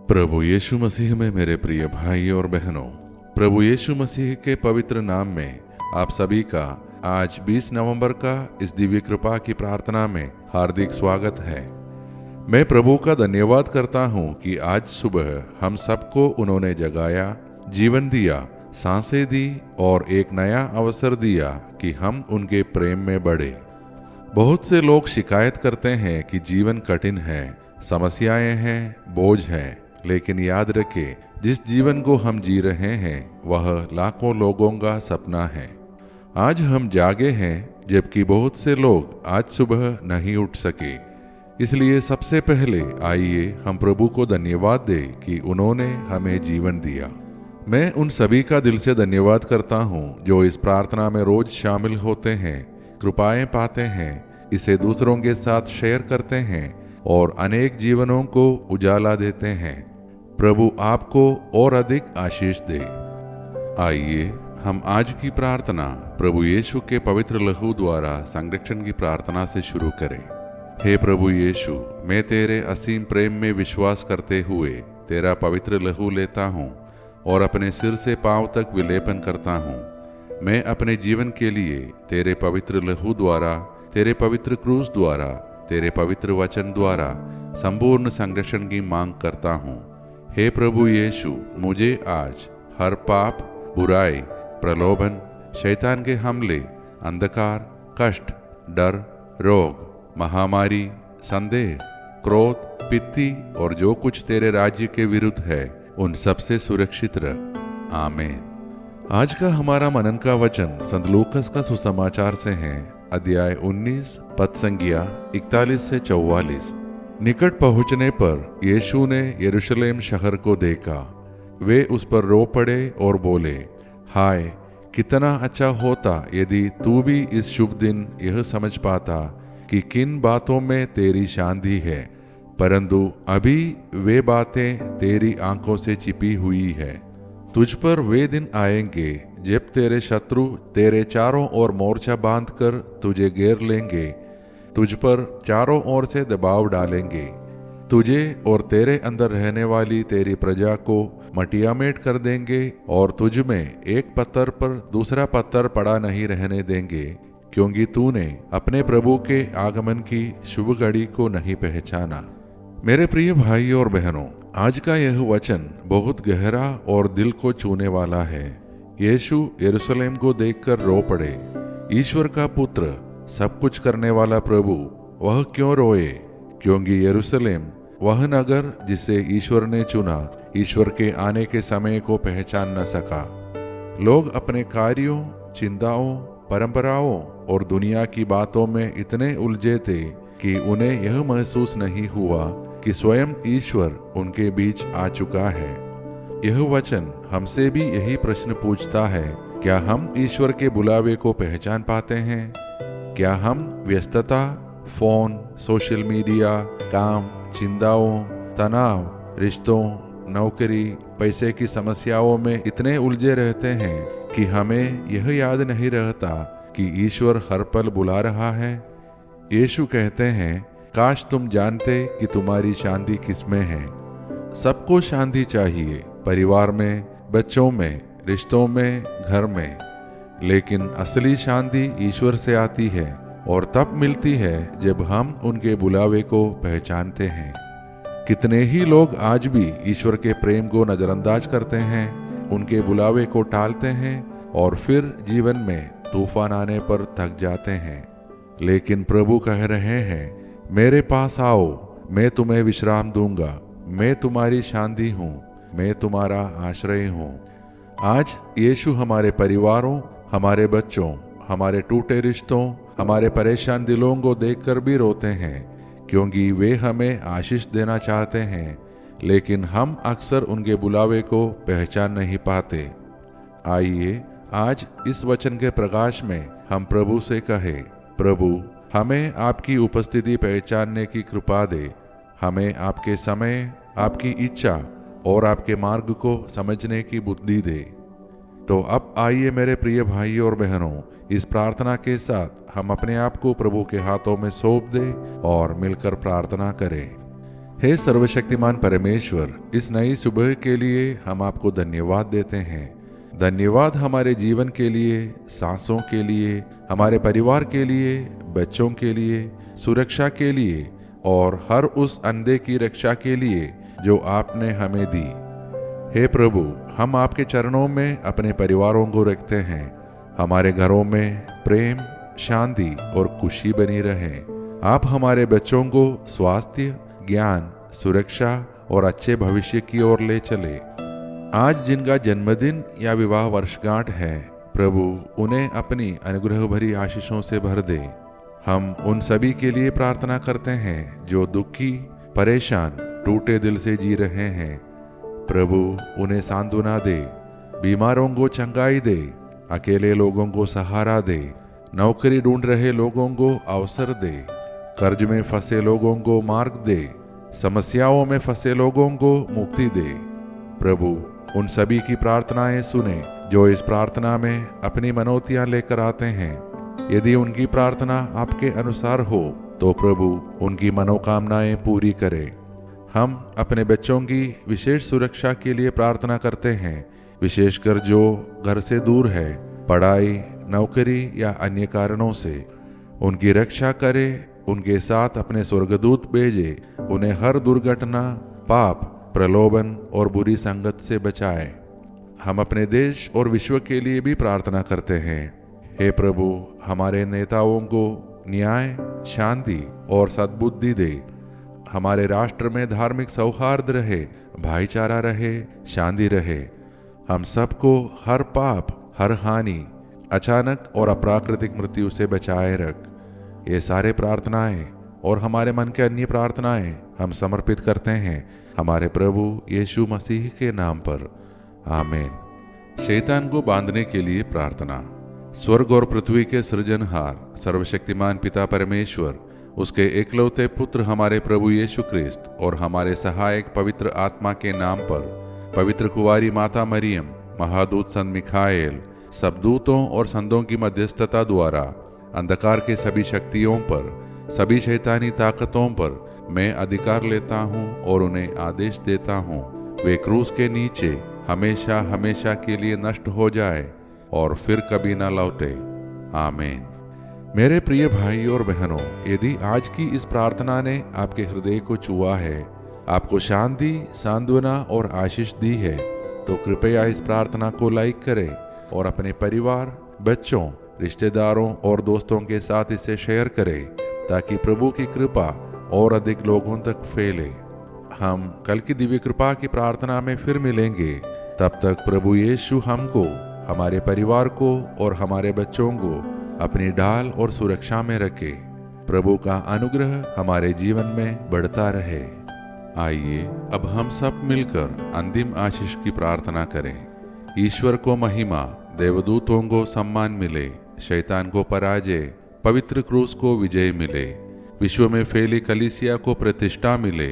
प्रभु यीशु मसीह में मेरे प्रिय भाई और बहनों, प्रभु यीशु मसीह के पवित्र नाम में आप सभी का आज 20 नवंबर का इस दिव्य कृपा की प्रार्थना में हार्दिक स्वागत है। मैं प्रभु का धन्यवाद करता हूँ कि आज सुबह हम सबको उन्होंने जगाया, जीवन दिया, सांसें दी और एक नया अवसर दिया कि हम उनके प्रेम में बढ़े। बहुत से लोग शिकायत करते हैं कि जीवन कठिन है, समस्याएं हैं, बोझ हैं, लेकिन याद रखें, जिस जीवन को हम जी रहे हैं वह लाखों लोगों का सपना है। आज हम जागे हैं जबकि बहुत से लोग आज सुबह नहीं उठ सके। इसलिए सबसे पहले आइए हम प्रभु को धन्यवाद दें कि उन्होंने हमें जीवन दिया। मैं उन सभी का दिल से धन्यवाद करता हूँ जो इस प्रार्थना में रोज शामिल होते हैं, कृपाएं पाते हैं, इसे दूसरों के साथ शेयर करते हैं और अनेक जीवनों को उजाला देते हैं। प्रभु आपको और अधिक आशीष दे। आइए हम आज की प्रार्थना प्रभु यीशु के पवित्र लहू द्वारा संरक्षण की प्रार्थना से शुरू करें। हे प्रभु यीशु, मैं तेरे असीम प्रेम में विश्वास करते हुए तेरा पवित्र लहू लेता हूँ और अपने सिर से पांव तक विलेपन करता हूँ। मैं अपने जीवन के लिए तेरे पवित्र लहू द्वारा, तेरे पवित्र क्रूस द्वारा, तेरे पवित्र वचन द्वारा संपूर्ण संरक्षण की मांग करता हूँ। हे प्रभु यीशु, मुझे आज हर पाप, बुराई, प्रलोभन, शैतान के हमले, अंधकार, कष्ट, डर, रोग, महामारी, संदेह, क्रोध, पित्ती और जो कुछ तेरे राज्य के विरुद्ध है उन सबसे सुरक्षित रख। आमीन। आज का हमारा मनन का वचन संत लूकास का सुसमाचार से है, अध्याय 19 पद संज्ञा 41 से 44। निकट पहुंचने पर यीशु ने यरूशलेम शहर को देखा। वे उस पर रो पड़े और बोले, हाय, कितना अच्छा होता यदि तू भी इस शुभ दिन यह समझ पाता कि किन बातों में तेरी शांति है, परंतु अभी वे बातें तेरी आंखों से छिपी हुई है। तुझ पर वे दिन आएंगे जब तेरे शत्रु तेरे चारों ओर मोर्चा बांधकर तुझे घेर लेंगे, तुझ पर चारों ओर से दबाव डालेंगे, तुझे और तेरे अंदर रहने वाली तेरी प्रजा को मटियामेट कर देंगे और तुझ में एक पत्थर पर दूसरा पत्थर पड़ा नहीं रहने देंगे, क्योंकि तूने अपने प्रभु के आगमन की शुभ घड़ी को नहीं पहचाना। मेरे प्रिय भाई और बहनों, आज का यह वचन बहुत गहरा और दिल को छूने वाला है। यीशु यरूशलेम को देखकर रो पड़े। ईश्वर का पुत्र, सब कुछ करने वाला प्रभु, वह क्यों रोए? क्योंकि यरूशलेम वह नगर जिसे ईश्वर ने चुना, ईश्वर के आने के समय को पहचान न सका। लोग अपने कार्यों, चिंताओं, परंपराओं और दुनिया की बातों में इतने उलझे थे कि उन्हें यह महसूस नहीं हुआ कि स्वयं ईश्वर उनके बीच आ चुका है। यह वचन हमसे भी यही प्रश्न पूछता है, क्या हम ईश्वर के बुलावे को पहचान पाते हैं? क्या हम व्यस्तता, फोन, सोशल मीडिया, काम, चिंताओं, तनाव, रिश्तों, नौकरी, पैसे की समस्याओं में इतने उलझे रहते हैं कि हमें यह याद नहीं रहता कि ईश्वर हर पल बुला रहा है? यीशु कहते हैं, काश तुम जानते कि तुम्हारी शांति किसमें है। सबको शांति चाहिए, परिवार में, बच्चों में, रिश्तों में, घर में, लेकिन असली शांति ईश्वर से आती है और तब मिलती है जब हम उनके बुलावे को पहचानते हैं। कितने ही लोग आज भी ईश्वर के प्रेम को नजरअंदाज करते हैं, उनके बुलावे को टालते हैं और फिर जीवन में तूफान आने पर थक जाते हैं। लेकिन प्रभु कह रहे हैं, मेरे पास आओ, मैं तुम्हें विश्राम दूंगा, मैं तुम्हारी शांति हूँ, मैं तुम्हारा आश्रय हूँ। आज यीशु हमारे परिवारों, हमारे बच्चों, हमारे टूटे रिश्तों, हमारे परेशान दिलों को देखकर भी रोते हैं, क्योंकि वे हमें आशीष देना चाहते हैं, लेकिन हम अक्सर उनके बुलावे को पहचान नहीं पाते। आइए आज इस वचन के प्रकाश में हम प्रभु से कहें, प्रभु, हमें आपकी उपस्थिति पहचानने की कृपा दे, हमें आपके समय, आपकी इच्छा और आपके मार्ग को समझने की बुद्धि दे। तो अब आइए मेरे प्रिय भाई और बहनों, इस प्रार्थना के साथ हम अपने आप को प्रभु के हाथों में सौंप दें और मिलकर प्रार्थना करें। हे सर्वशक्तिमान परमेश्वर, इस नई सुबह के लिए हम आपको धन्यवाद देते हैं। धन्यवाद हमारे जीवन के लिए, सांसों के लिए, हमारे परिवार के लिए, बच्चों के लिए, सुरक्षा के लिए और हर उस अंधे की रक्षा के लिए जो आपने हमें दी। हे प्रभु, हम आपके चरणों में अपने परिवारों को रखते हैं। हमारे घरों में प्रेम, शांति और खुशी बनी रहे। आप हमारे बच्चों को स्वास्थ्य, ज्ञान, सुरक्षा और अच्छे भविष्य की ओर ले चले। आज जिनका जन्मदिन या विवाह वर्षगांठ है, प्रभु उन्हें अपनी अनुग्रह भरी आशीषों से भर दे। हम उन सभी के लिए प्रार्थना करते हैं जो दुखी, परेशान, टूटे दिल से जी रहे हैं। प्रभु उन्हें सांत्वना दे, बीमारों को चंगाई दे, अकेले लोगों को सहारा दे, नौकरी ढूंढ रहे लोगों को अवसर दे, कर्ज में फंसे लोगों को मार्ग दे, समस्याओं में फंसे लोगों को मुक्ति दे। प्रभु उन सभी की प्रार्थनाएं सुने जो इस प्रार्थना में अपनी मनोतियां लेकर आते हैं। यदि उनकी प्रार्थना आपके अनुसार हो तो प्रभु उनकी मनोकामनाएं पूरी करे। हम अपने बच्चों की विशेष सुरक्षा के लिए प्रार्थना करते हैं, विशेषकर जो घर से दूर है, पढ़ाई, नौकरी या अन्य कारणों से। उनकी रक्षा करे, उनके साथ अपने स्वर्गदूत भेजे, उन्हें हर दुर्घटना, पाप, प्रलोभन और बुरी संगत से बचाए। हम अपने देश और विश्व के लिए भी प्रार्थना करते हैं। हे प्रभु, हमारे नेताओं को न्याय, शांति और सद्बुद्धि दे। हमारे राष्ट्र में धार्मिक सौहार्द रहे, भाईचारा रहे, शांति रहे। हम सबको हर पाप, हर हानि, अचानक और अप्राकृतिक मृत्यु से बचाए रख। ये सारे प्रार्थनाएं और हमारे मन के अन्य प्रार्थनाएं हम समर्पित करते हैं हमारे प्रभु यीशु मसीह के नाम पर, आमीन। शैतान को बांधने के लिए प्रार्थना। स्वर्ग और पृथ्वी के सृजनहार सर्वशक्तिमान पिता परमेश्वर, उसके एकलौते पुत्र हमारे प्रभु यीशु क्रिस्त और हमारे सहायक पवित्र आत्मा के नाम पर, पवित्र कुंवारी माता मरियम, महादूत संत मिखाएल, सब दूतों और संतों की मध्यस्थता द्वारा अंधकार के सभी शक्तियों पर, सभी शैतानी ताकतों पर मैं अधिकार लेता हूँ और उन्हें आदेश देता हूँ, वे क्रूस के नीचे हमेशा हमेशा के लिए नष्ट हो जाए और फिर कभी न लौटे, आमीन। मेरे प्रिय भाई और बहनों, यदि आज की इस प्रार्थना ने आपके हृदय को छुआ है, आपको शांति, सांत्वना और आशीष दी है, तो कृपया इस प्रार्थना को लाइक करें और अपने परिवार, बच्चों, रिश्तेदारों और दोस्तों के साथ इसे शेयर करें ताकि प्रभु की कृपा और अधिक लोगों तक फैले। हम कल की दिव्य कृपा की प्रार्थना में फिर मिलेंगे। तब तक प्रभु यीशु हमको, हमारे परिवार को और हमारे बच्चों को अपनी ढाल और सुरक्षा में रखे। प्रभु का अनुग्रह हमारे जीवन में बढ़ता रहे। आइए अब हम सब मिलकर अंतिम आशीष की प्रार्थना करें। ईश्वर को महिमा, देवदूतों को सम्मान मिले, शैतान को पराजय, पवित्र क्रूस को विजय मिले, विश्व में फैली कलीसिया को प्रतिष्ठा मिले,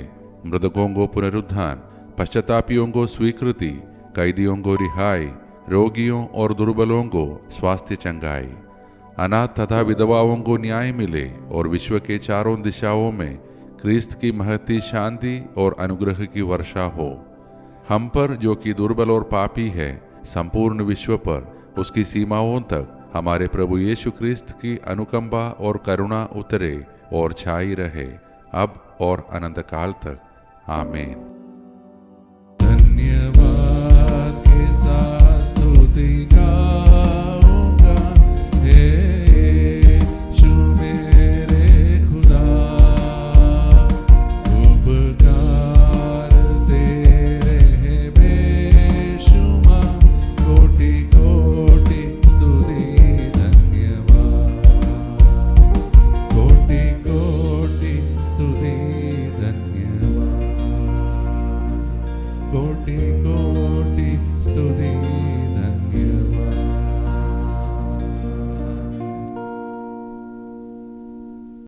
मृतकों को पुनरुत्थान, पश्चातापियों को स्वीकृति, कैदियों को रिहाई, रोगियों और दुर्बलों को स्वास्थ्य चंगाई, अनाथ तथा विधवाओं को न्याय मिले और विश्व के चारों दिशाओं में क्रिस्त की महती शांति और अनुग्रह की वर्षा हो। हम पर जो कि दुर्बल और पापी है, संपूर्ण विश्व पर उसकी सीमाओं तक हमारे प्रभु यीशु क्रिस्त की अनुकंपा और करुणा उतरे और छाई रहे, अब और अनंत काल तक, आमीन। धन्यवाद के साथ स्तुति का